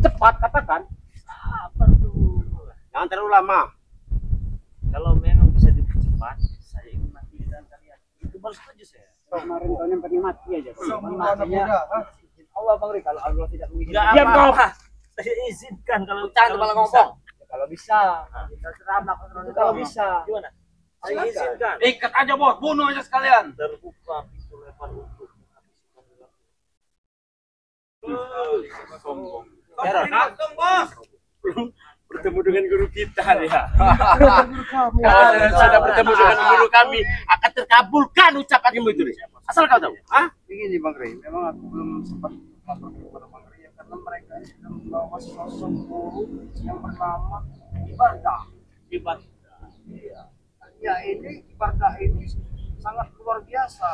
Cepat katakan. Sabar dulu. Jangan terlalu lama. Kalau memang bisa dipercepat, saya ingin mati di tangan kalian. Itu baru setuju saya. Kemarin kau yang penting mati aja. Matinya Allah Bang Ri, kalau Allah tidak mengizinkan. Enggak Diam kau. apa. Saya izinkan kalau Jangan malah ngomong. Kalau bisa. Kita serama kalau bisa. Gimana? Saya izinkan. Ikat aja bos, bunuh aja sekalian. Terbuka pintu lebar untuk Sombong. Langsung bos. Bertemu dengan guru kita ya. Kalau sudah bertemu dengan guru kami, akan terkabulkan ucapanmu itu. Asal kau tahu. Hah? Begini Bang Ri, memang aku belum sempat lapor kepada Bang Ri ya, karena mereka sudah membawa sosok guru yang bernama Ibarda. Iya. Ya ini Ibarda ini sangat luar biasa,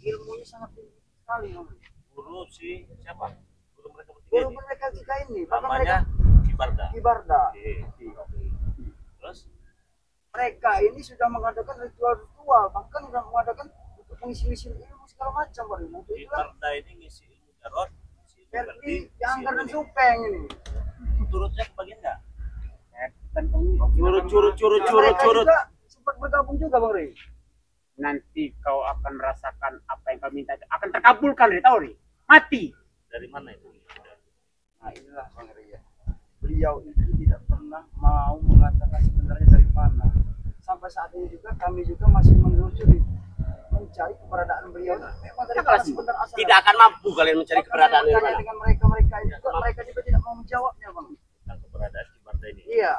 ilmunya sangat tinggi sekali. Bang Ri. guru si siapa? Guru mereka bertiga Guru ini. mereka tiga ini, bahkan Namanya Ibarda. Ibarda. Terus Mereka ini sudah mengadakan ritual-ritual, bahkan sudah mengadakan untuk mengisi-ngisi ilmu segala macam. Bang Ri. Untuk itulah Ibarda ini ngisi ilmu jarot, ngisi ilmu Ferdi, Ferdi, ngisi Janggar ilmu dan ini. Supeng ini. Turutnya kebagian enggak? Curut. Mereka juga sempat bergabung juga Bang Ri. Nanti kau akan merasakan apa yang kau minta akan terkabulkan, Ri, tahu Ri? Mati. Dari mana itu? Nah inilah Bang Ri ya. Beliau itu tidak pernah mau mengatakan sebenarnya dari mana. Sampai saat ini juga kami juga masih menelusuri, mencari keberadaan beliau. Memang dari mana sebenarnya asal. Tidak akan mampu kalian mencari keberadaan di Bertanya mana. dengan mereka itu, mereka juga tidak mau menjawabnya Bang. Tentang keberadaan Ibarda ini. Iya.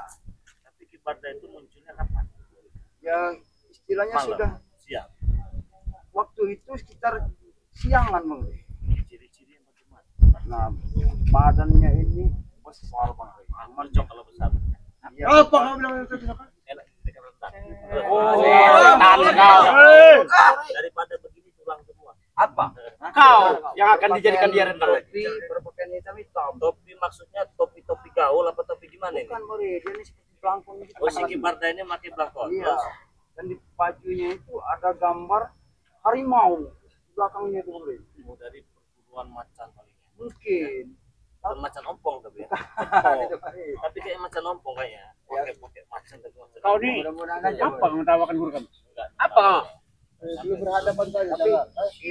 Tapi Ibarda itu munculnya kapan? Yang istilahnya Malam. sudah Siang. waktu itu sekitar siangan Bang. Ciri-ciri yang bagaimana? Nah badannya ini besar Bang. Mercok kalau besar. Iya. Apa kau bilang itu? Enak didekat rentak. Tahan kau. Daripada begini tulang semua. Apa? Kau yang akan dijadikan dia rendang lagi. Topi berpakaian hitam. Topi maksudnya topi gaul apa topi gimana ini? Bukan Bang, dia ini seperti belangkon gitu. Oh si Ibarda ini pakai belangkon. Iya. Terus Dan di bajunya itu ada gambar harimau di belakangnya itu Bang. oh, dari perburuan macan palingnya. Mungkin. Bukan macan ompong tapi ya. Itu, Bang. Tapi kayak macan ompong kayaknya. Pakai macan tapi macan. Kau nih Mudah-mudahan aja. apa mentawakan guru kami? Enggak. Apa? Dia berhadapan saja. Tapi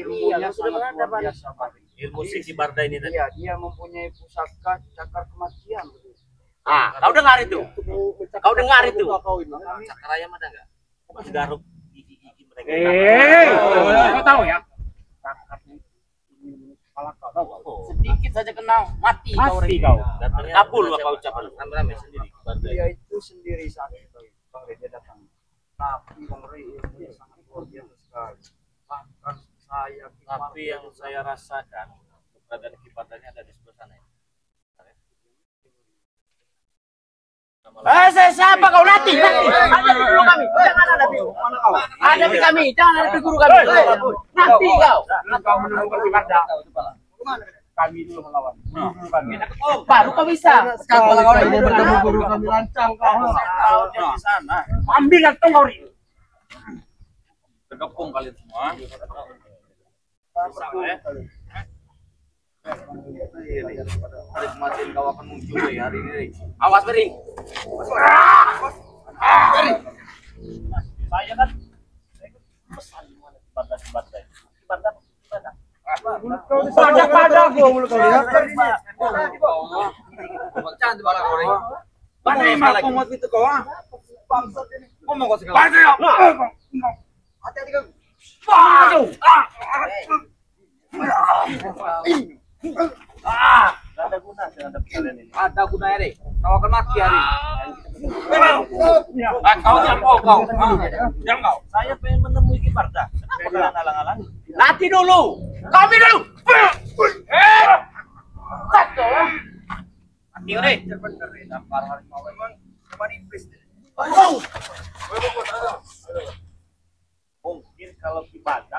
ilmunya sangat luar biasa Bang. Ilmu si Ibarda ini tadi. Iya, dia mempunyai pusaka cakar kematian. Ah, kau dengar itu? Kau dengar itu? Cakar ayam ada enggak? Masih garuk gigi-gigi mereka. Kau tahu ya? Kepala kau tahu. Oh, Sedikit saja kenal, mati kau. Mati kau. datangnya Kabul apa ucapan? Rame-rame sendiri Ibarda. Dia itu sendiri saat itu Bang Ri dia datang. Tapi Bang Ri ilmunya sangat luar biasa sekali. Bahkan saya Tapi yang saya rasakan keberadaan Ibardanya ada di sebelah sana ya. Saya siapa kau nanti? Ada di guru kami. Jangan ada di Ada di kami. Jangan ada di guru kami. Nanti kau. Kau menemukan Ibarda. Kami dulu melawan. Guru kami. Baru kau bisa. kalau kau ini bertemu guru kami lancang kau. Tahu dia di sana. Ambil kantong kau, Ri. Bergabung kalian semua. Hari kematian kau akan muncul ya hari ini. Awas beri. Saya kan pesan gimana Ibarda. Pada gua mulut kau ya. Jangan di bawah kau. Mana yang aku mau itu kau ah? Bangsat ini. Ngomong kau segala. Pada ya. Hati-hati kau. Gak ada guna dengan kalian ini. Ada gunanya deh. Kau akan mati hari ini. Kau jangan kau. Jangan kau. Saya pengen menemui Ibarda. Kenapa kalian halang-halangi? Nanti dulu. Kami dulu. Mati udah. Dampar harimau memang cuma iblis deh. Mungkin kalau Ibarda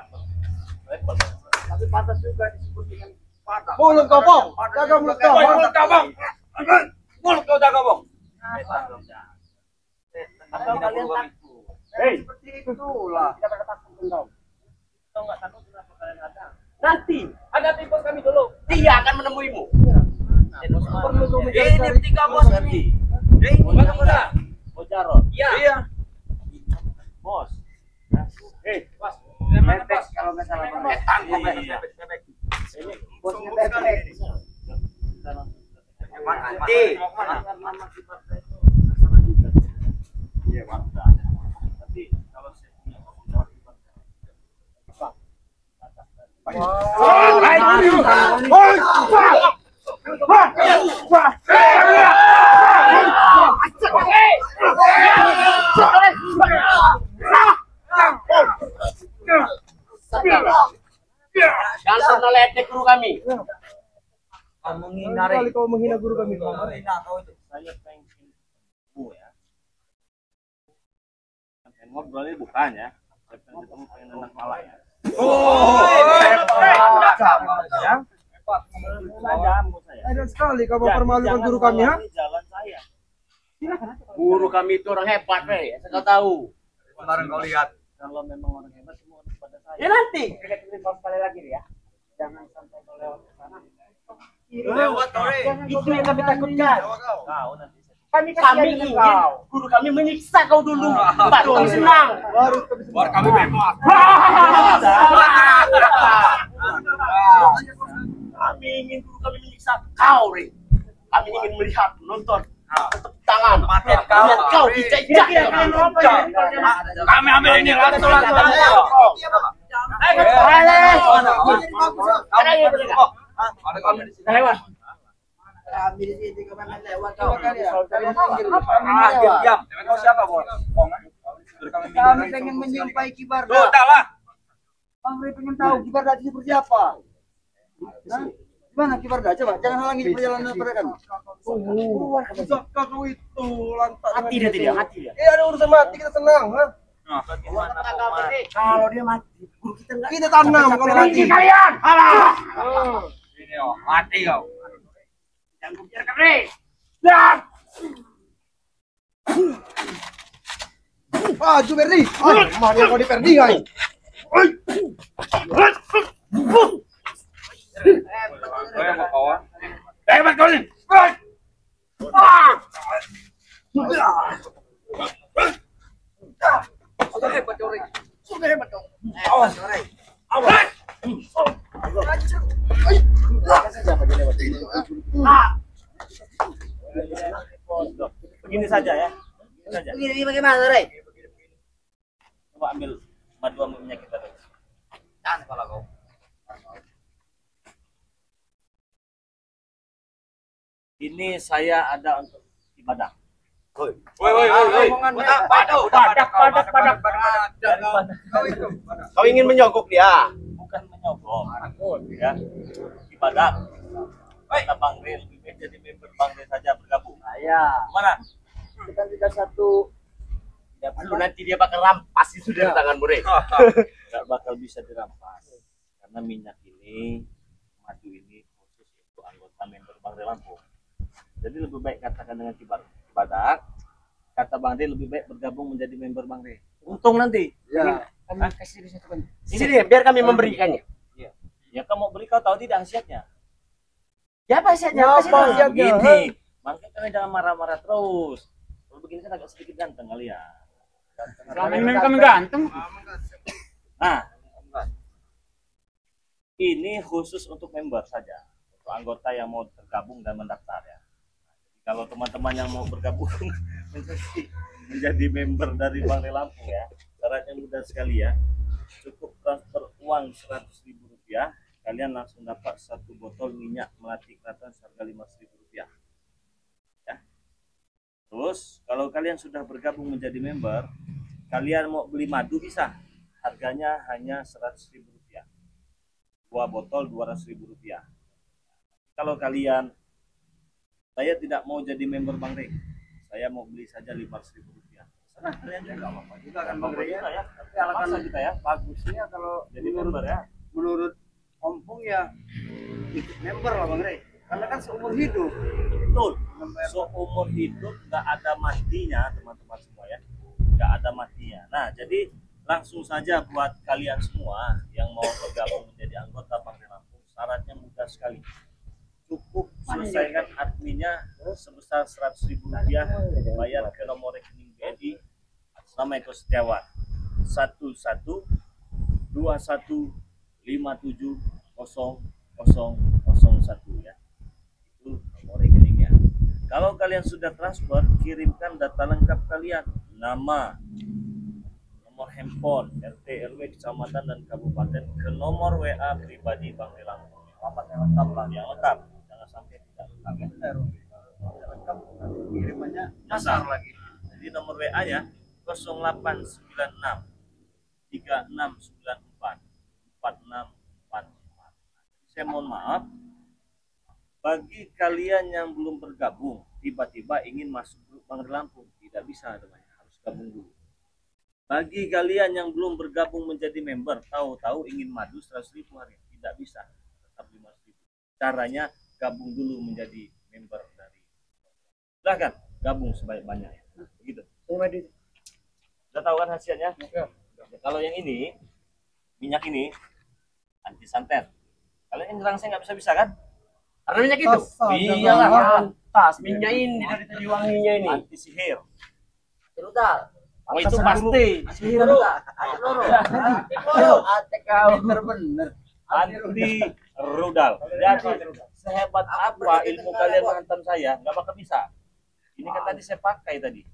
Tapi pantas juga disebut dengan pada. Mulut kau, Bang. Jaga mulut kau. Mulut kau, Bang. Mulut kau jaga, Bang. atau kalian takut? Seperti itulah. Tidak ada takut kau. Atau nggak takut kenapa kalian ada? Nanti Hadapi bos kami dulu. Dia akan menemuimu. Ini bertiga bos nanti. Bagaimana? Bos Jarot. Iya. Bos. Bos. Bebek kalau nggak salah. Bebek. Ini Bosnya bebek. Mati. nama kibar saya itu salah juga. Iya, Pak. Tapi kalau saya punya kibar Jangan pernah ledek guru kami. Kali kau menghina guru kami. saya pengen ketemu ya. Pengen ngobrolnya bukan ya. Saya pengen ketemu, pengen nendang kepala ya. Ada sekali kau mempermalukan guru kami, ha? Jalan saya. Guru kami itu orang hebat, saya tahu. Kemarin kau lihat. Kalau memang orang hebat semua harus pada saya. Ya nanti. Sekali lagi ya. Jangan sampai kau lewat ke sana. Lewat kau, Itu yang kami takutkan. Kau nanti Kami Kami ingin guru kami menyiksa kau dulu. Baru kami senang. Baru kami bebas. Kami ingin guru kami menyiksa kau, Re. Kami ingin melihat, nonton, tepuk tangan, lihat kau dicecak. Kami ambil ini langsung. Ada kami di sini. Lewat. Diam. Kau siapa, Bos? Kami pengen menjumpai Kibar. Udah lah. Kami pengen tahu Kibar tadi seperti apa. Hah? Gimana Kibar? Coba jangan halangi perjalanan mereka. Kau itu lantas. Mati dia, mati dia. Ada urusan mati kita senang, ha? Kalau dia mati, guru kita enggak. Kita tanam kalau mati. Kalian, alah. Ini mati kau. Jangan biarkan, Re. Dan Juberdi. Mana kau di Perdi, hai? hebat kau ini. begini saja ya. Begini saja. Ini bagaimana, Re? Coba ambil madu minyak kita. Jangan kepala kau. Ini saya ada untuk ibadah. Woi. Kau ingin menyogok dia. Bukan menyogok, ya. Ibadah. Kata Bang Ril, lebih baik jadi member Bang Ril saja bergabung. Ya. Mana? Kita tidak satu. Lalu nanti dia bakal rampas itu dari tanganmu, Re. Gak bakal bisa dirampas karena minyak ini, madu ini khusus untuk anggota member Bang Ril Lampung. Jadi lebih baik katakan dengan ibadah. Kata Bang Ril lebih baik bergabung menjadi member Bang Ril. Untung nanti. Ya. Kami kasih dia satu benda. Sini, biar kami memberikannya. Ya kamu beli, kau tahu tidak khasiatnya? Ya apa hasilnya? Begini, makanya kalian jangan marah-marah terus. Kalau begini kan agak sedikit ganteng kali ya. Selama ini kami ganteng. Nah, ini khusus untuk member saja, untuk anggota yang mau tergabung dan mendaftar ya. Kalau teman-teman yang mau bergabung menjadi member dari Bang Ril Lampung ya, syaratnya mudah sekali ya. Cukup transfer uang Rp100.000, kalian langsung dapat 1 botol minyak melati keraton seharga Rp15.000 ya. Terus kalau kalian sudah bergabung menjadi member, kalian mau beli madu bisa, harganya hanya Rp100.000, 2 botol Rp200.000. Kalau kalian, saya tidak mau jadi member Bang Ril, saya mau beli saja Rp500.000. Serah kalian juga apa-apa juga kan Bang Ril ya. Tapi alasan kita ya, Bagusnya kalau jadi member ya. menurut Ompong ya ikut member lah Bang Rey. Karena kan seumur hidup. Betul. Seumur hidup nggak ada matinya teman-teman semua ya, nggak ada matinya. Nah jadi langsung saja buat kalian semua yang mau bergabung menjadi anggota Bang Ril Lampung, Syaratnya mudah sekali. Cukup selesaikan adminnya sebesar Rp100.000, bayar ke nomor rekening BNI atas nama Eko Setiawan 1121570001 ya. Itu nomor rekeningnya. Kalau kalian sudah transfer, kirimkan data lengkap kalian, nama, nomor handphone, RT, RW, kecamatan dan kabupaten ke nomor WA pribadi Bang Lampung. Alamat yang lengkap lah, yang lengkap. Jangan sampai tidak lengkap ya. Lengkap kirimannya Besar lagi. Jadi nomor WA ya 0896 3694 4644. Saya mohon maaf, bagi kalian yang belum bergabung, tiba-tiba ingin masuk grup Bang Lampung, tidak bisa namanya, harus gabung dulu. Bagi kalian yang belum bergabung menjadi member, tahu-tahu ingin madu 100.000 hari, tidak bisa, tetap 5.000. Caranya gabung dulu menjadi member dari. Silahkan gabung sebanyak-banyaknya. Begitu. Sudah tahu kan hasilnya? Ya. Kalau yang ini, minyak ini anti santet. Kalau yang nyerang saya nggak bisa kan? Karena minyak itu. Iyalah. Tas minyak ini dari tadi wanginya ini. Anti sihir. Rudal. Oh itu pasti. Sihir rudal. Bener-bener. Anti rudal. Jadi sehebat apa ilmu kalian menghantam saya, nggak bakal bisa. Ini kan tadi saya pakai tadi.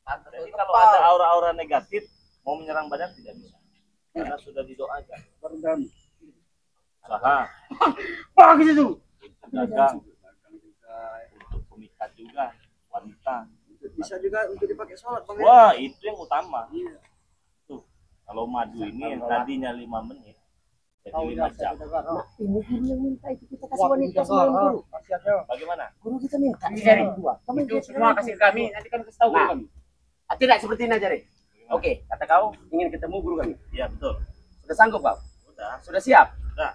Jadi kalau ada aura-aura negatif mau menyerang badan tidak bisa, karena sudah didoakan. Usaha. Bagus itu. Dagang, untuk pemikat juga, wanita. Bisa juga untuk dipakai sholat, Bang. Wah, itu yang utama. Tuh, kalau madu ini yang tadinya 5 menit, jadi 5 jam. Ini guru yang minta itu kita kasih wanita semalam guru. Bagaimana? Guru kita minta. Dari dua. Kamu itu semua kasih ke kami, nanti kami kasih tahu guru kami. Tidak seperti ini aja deh. Oke, kata kau ingin ketemu guru kami. Iya betul. Sudah sanggup kau? Sudah. Sudah siap? Sudah.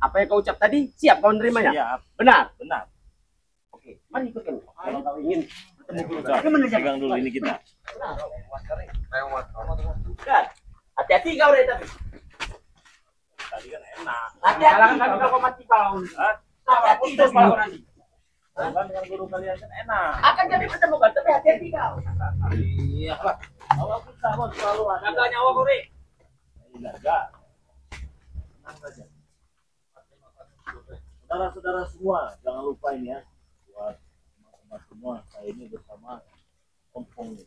Apa yang kau ucap tadi, siap kau menerimanya? Siap. Benar? Benar. Oke, mari ikut kami. Kalau kau ingin bertemu guru Coba, kami. pegang dulu ini kita. Dan hati-hati kau deh tapi. Tadi kan enak. Hati-hati kalau kau mati kau. Hati-hati terus kau nanti. Kan dengan guru kalian kan enak. Akan kami pertemukan, tapi hati-hati kau. Iya Pak. Awak kita mau selalu ada. Jaga nyawa kau deh. Jaga. Tenang saja. Saudara-saudara semua, jangan lupa ini ya. Buat teman-teman semua, saya ini bersama Kompong ini.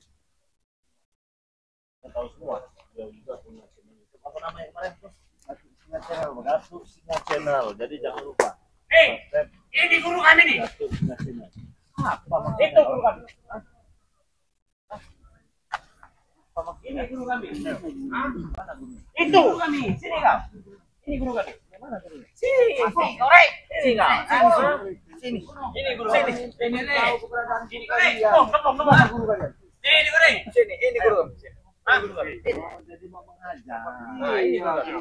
Kita tahu semua, dia juga punya channel YouTube. Apa namanya kemarin tuh? Datuk Singa Channel. Jadi jangan lupa. Subscribe Ini guru kami nih. Datuk Singa Channel. Itu guru kami. Ini guru kami. Itu guru kami. Sini kau. Ini guru kami. Sini. Korek. Sini kau. Sini. Ini guru kami. Ini nih. Ini korek. Nom. Guru kalian. Ini korek. Sini, ini guru. Jadi mau mengajar. Ini guru.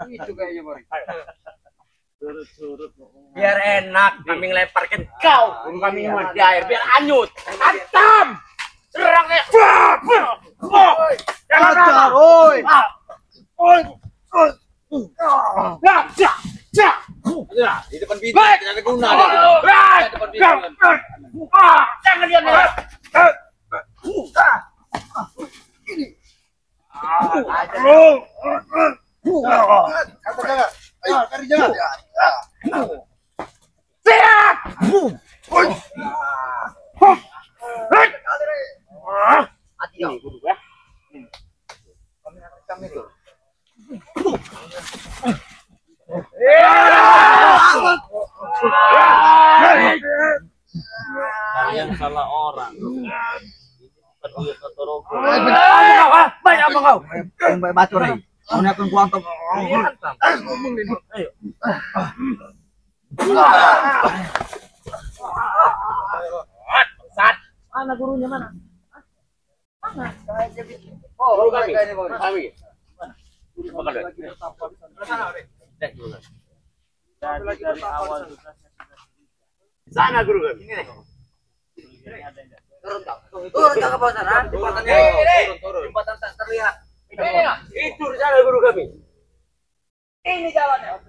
Itu kayaknya, Bang. Surut-surut. Biar enak kami ngelemparkan kau. Guru kami di air biar hanyut. Hantam. Serangnya. Jangan lama. Oi. Di depan video tidak ada guna. Di depan video. Jangan lihat. Ayo, cari jalan. Siap. Hati dong. Kami tuh. Kalian salah orang. Ini bukan Roko. Banyak apa kau? Mbak bacor nih. Mau akun kuantum. Ayo. Sat. Mana gurunya mana? Oh, Guru kami. ini, Bang. Kami. Dari awal juga Sana guru kami. Turun ke bawah sana. Jembatan tak terlihat. Itu di sana guru kami. Ini jalannya.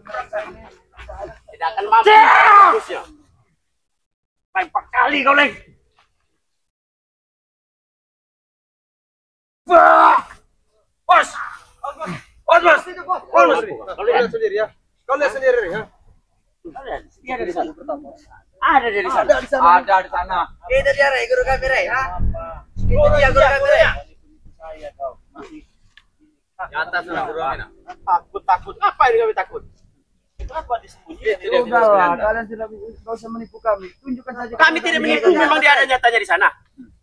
tidak akan mampu menembusnya. Lempar kali kau, Leng. Bos. Bos. Kau lihat sendiri ya. Kau lihat sendiri ya. Dia ada di sana. Ada di sana. Ada di sana. Itu dia Rey, guru kami Rey, ha? Itu dia guru kami Rey. Saya kau masih Di atas lah guru kami. Takut. Apa ini kami takut? kenapa disembunyikan? Udahlah, kalian tidak usah menipu kami. Tunjukkan saja. Kami tidak menipu, memang dia ada nyatanya di sana.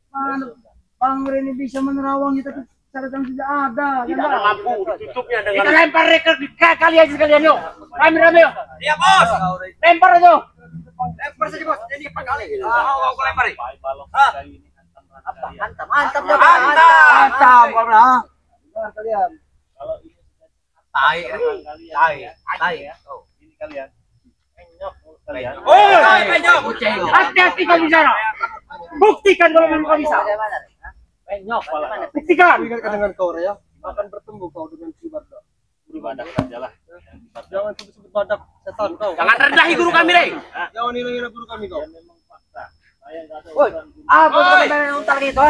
Mana Bang Reni bisa menerawang kita secara yang tidak ada. Tidak mampu ditutupnya dengan. Kita lempar reker kali aja sekalian yuk. Rame yuk. Iya bos. Lempar aja. Lempar saja bos. Jadi 4 kali. Aku lempar. Mantap. Mantap. Dengar kalian. Kalau ini Tai. ini kalian penyok kalian. Penyok. Hati-hati kau di sana. Buktikan kalau memang kau bisa. Penyok pala. Buktikan. Ingatkan dengan kau Rey ya. Akan bertemu kau dengan si Barda. Beribadah saja lah. Jangan sebut-sebut badak setan kau. Jangan rendahi guru kami, Rey. Jangan hina-hina guru kami kau. Dia memang fakta. Saya enggak ada Woi, urusan guru. apa kau utar gitu?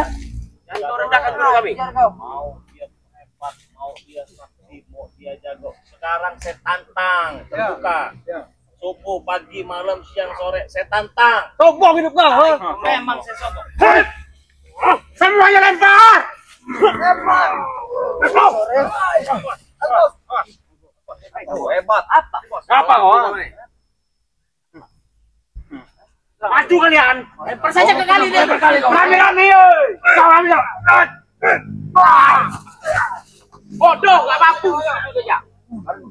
Jangan kau rendahkan guru kami. Mau dia hebat, mau dia sakti, mau dia jago. Sekarang saya tantang terbuka. Ya. Subuh, pagi, malam, siang, sore, saya tantang. Sombong hidup kau. Memang saya sombong. Semuanya lempar. Hebat. Apa kau? Maju kalian. Lempar saja ke kali dia. Rame-rame. Rame. Bodoh, gak mampu.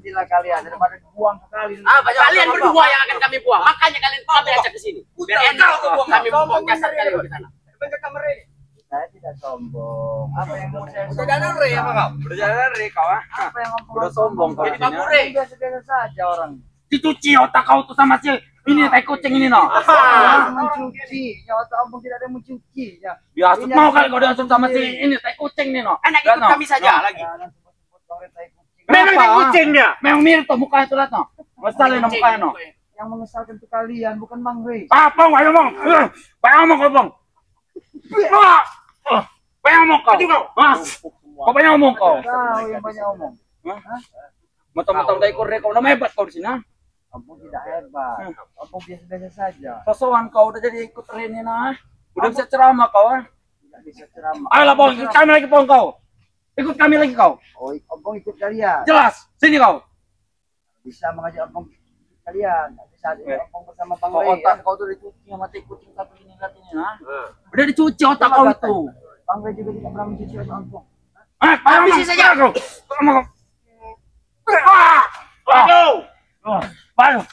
Gila kalian daripada buang sekali. Kalian berdua yang akan kami buang. Makanya kalian kami ajak ke sini. Biar enak kami buang jasad kalian ke sana. Saya tidak sombong. Apa yang mau saya Berjalan Rey apa kau? Berjalan Rey kau ah. Apa yang mau Udah sombong kau. Jadi mampu, Rey. Biasa-biasa saja orang. Dicuci otak kau tuh sama si ini tai kucing ini no. Mencuci, nyawa abang tidak ada yang mencuci. Ya. Biasa mau kali kau diasup sama si ini tai kucing nih no. Anak ikut kami saja lagi. Jangan sebut-sebut Bang Rey tai kucing. Memang tai kucing dia. Memang mirip tuh mukanya tuh lihat no. Masalah no mukanya no. Yang mengesalkan itu kalian, bukan Bang Rey. Apa ayo ngomong. Ayo ngomong kau bang. Ayo ngomong kau. Kau banyak ngomong kau. Kau yang banyak omong. Motong-motong tai kurre kau nama hebat kau di sini. Abang tidak hebat. Abang biasa-biasa saja. Sosokan kau udah jadi ikut ini nah. Udah bisa ceramah kau. Tidak bisa ceramah. Ayolah bang, ikut kami lagi bang kau. Ikut kami lagi kau. Oh, abang ikut kalian. Jelas, sini kau. Bisa mengajak abang kalian. Tapi saat ini abang bersama Bang Kau Rey. otak kau tuh dicuci sama tai kucing satu ini lihat ini nah. Udah dicuci otak kau itu. Bang Rey juga tidak pernah mencuci otak abang. Habisi saja kau. Aduh. Baru.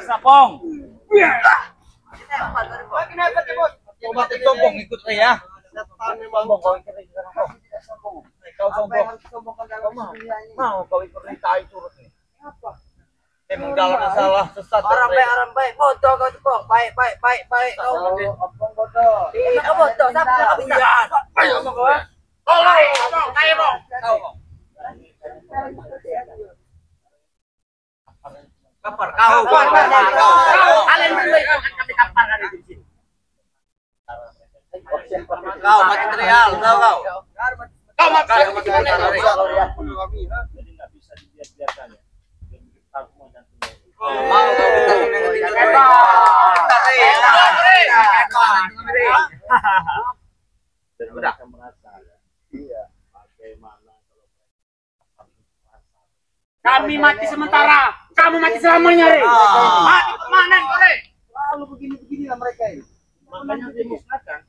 Sapong. Sombong ikut Rey ya. Kau sombong. Mau kau ikut Rey tai turut nih. Emang dalam salah sesat Orang baik, bodoh kau tuh, Bang. Baik. Kau abang bodoh. Kau bodoh, siapa yang bisa? Ayo mau kau. Kapar kau. Kalian berdua yang akan kami kaparkan di sini. Kau mati terial, kau. Kau makan Jadi nggak bisa dibiarkan ya. Dia harus mau jantung. Mau Dan mereka merasa bagaimana kalau Kami mati sementara, kamu mati selamanya, Re. Mati permanen, Kore. Lalu begini-beginilah mereka ini. makanya dimusnahkan.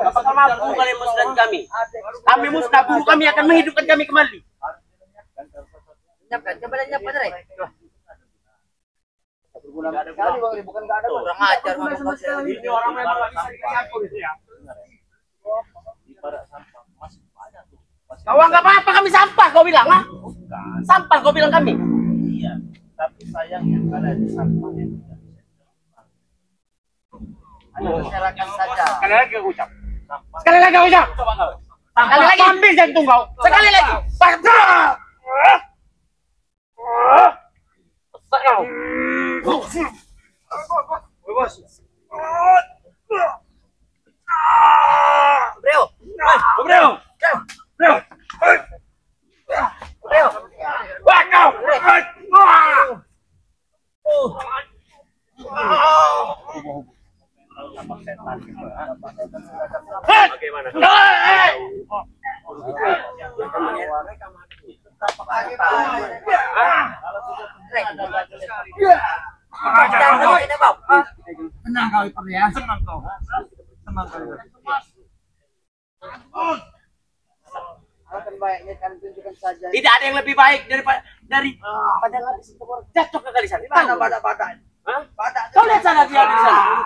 Apakah mampu kalian musnahkan kami? Kami musnah, guru kami akan menghidupkan kami kembali. Nyiapkan, coba nyiapkan, Re. Berguna sekali Bang Ri, bukan nggak ada. Kurang ajar Berguna kamu, sama Bang. sekali. Ini orang memang lagi sering campur itu ya. Ibarat sampah masih banyak tuh. Masih Kau anggap apa kami sampah kau bilang, ha? bukan. Sampah kau bilang kami. Iya, tapi sayangnya kalau ada sampah yang tidak bisa dilakukan. Hanya berserakan saja. Sekali lagi aku ucap. Sekali lagi aku ucap. Sekali lagi ambil jantung kau. Sekali lagi. Besar kau. Bro, Bro. Bro. bro. Wah kau. Wah. Bagaimana? Tenang kau itu ya. Senang kau. Senang kau. Akan baiknya kan tunjukkan saja. Tidak ada yang lebih baik daripada jatuh ke kalisan. Mana badak-badak? Hah? Badak. Kau lihat sana dia di sana.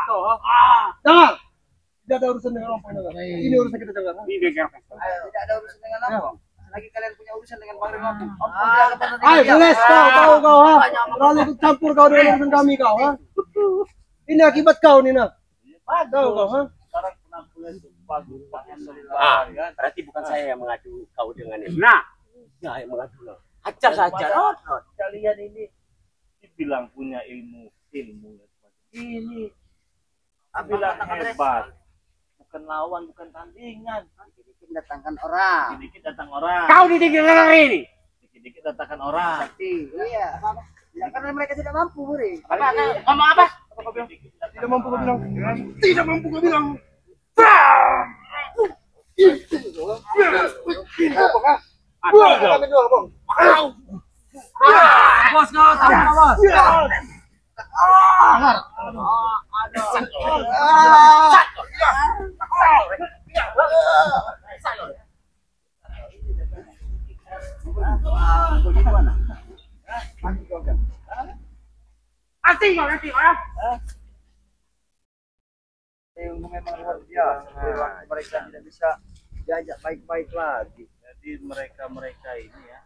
Jangan. Tidak ada urusan dengan apa ini urusan kita jangan. Tidak ada urusan dengan apa. Lagi kalian punya urusan dengan Bang Ri Lampung. Hai, beres kau tahu kau ha. Terlalu ikut campur kau dengan urusan kami kau ha. Ini akibat kau Nina. Tahu kau ha. Sekarang penampilan itu bagus, pakai Ah, kan? berarti bukan saya yang mengadu kau dengan ini. Nah, ya yang mengadu. Ajar saja. Kalian ini dibilang punya ilmu ini. Bilang hebat. Bukan lawan, bukan tandingan. Dikit datangkan orang. Dikit datang orang. Kau ditinggal hari ini. Dikit datangkan orang. Iya. Ya karena mereka tidak mampu, Buri. Ngomong apa? Tidak mampu kau bilang. Tidak mampu kau bilang. Bos kau tahu apa, Bos? Nanti kau ya. Memang luar biasa. Mereka tidak bisa diajak baik-baik lagi. Jadi mereka ini ya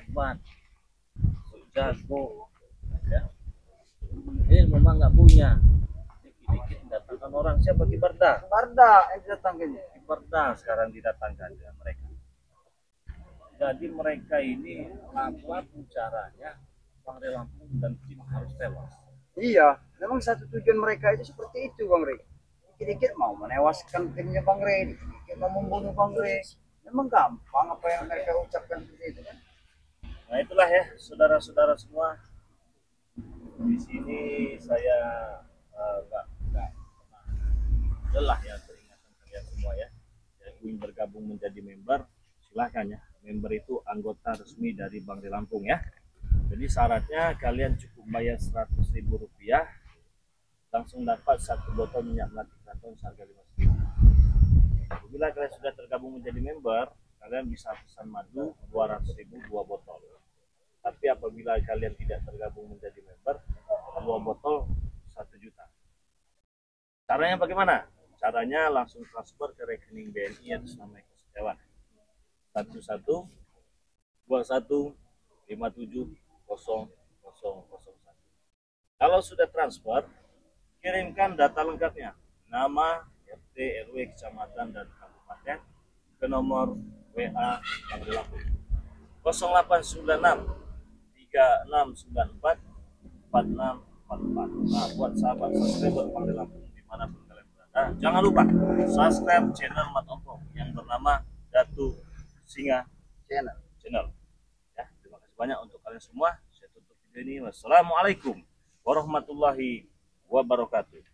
hebat, jago, ya. Ini memang nggak punya. Dikit-dikit datangkan orang siapa Kibarda? Barda yang didatangkan. Kibarda sekarang didatangkan dengan mereka. Jadi mereka ini apapun caranya Bang Ri Lampung dan tim harus tewas. Iya, memang satu tujuan mereka itu seperti itu, Bang Ri. Dikit-dikit mau menewaskan timnya Bang Ri, dikit mau membunuh Bang Ri. Memang gampang apa yang mereka ucapkan seperti itu kan? Nah itulah ya saudara-saudara semua. Di sini saya nggak lelah ya peringatan kalian semua ya. Yang ingin bergabung menjadi member silahkan ya. Member itu anggota resmi dari Bang Ri Lampung ya. Jadi syaratnya kalian cukup bayar Rp100.000 langsung dapat satu botol minyak melati keraton seharga Rp5.000. Apabila kalian sudah tergabung menjadi member, kalian bisa pesan madu 200.000 2 botol. Tapi apabila kalian tidak tergabung menjadi member, 2 botol 1 juta. Caranya bagaimana? Caranya langsung transfer ke rekening BNI atas nama Eko Setiawan 1121570001. Kalau sudah transfer, kirimkan data lengkapnya, nama, RT, RW, kecamatan, dan kabupaten ke nomor WA Bang Ri Lampung 0896 3694 4644. Nah, buat sahabat subscriber Bang Ri Lampung dimanapun kalian berada, jangan lupa subscribe channel Mat Ompong yang bernama Datu Singa Channel. Ya, terima kasih banyak untuk kalian semua. Saya tutup video ini. Wassalamualaikum warahmatullahi wabarakatuh.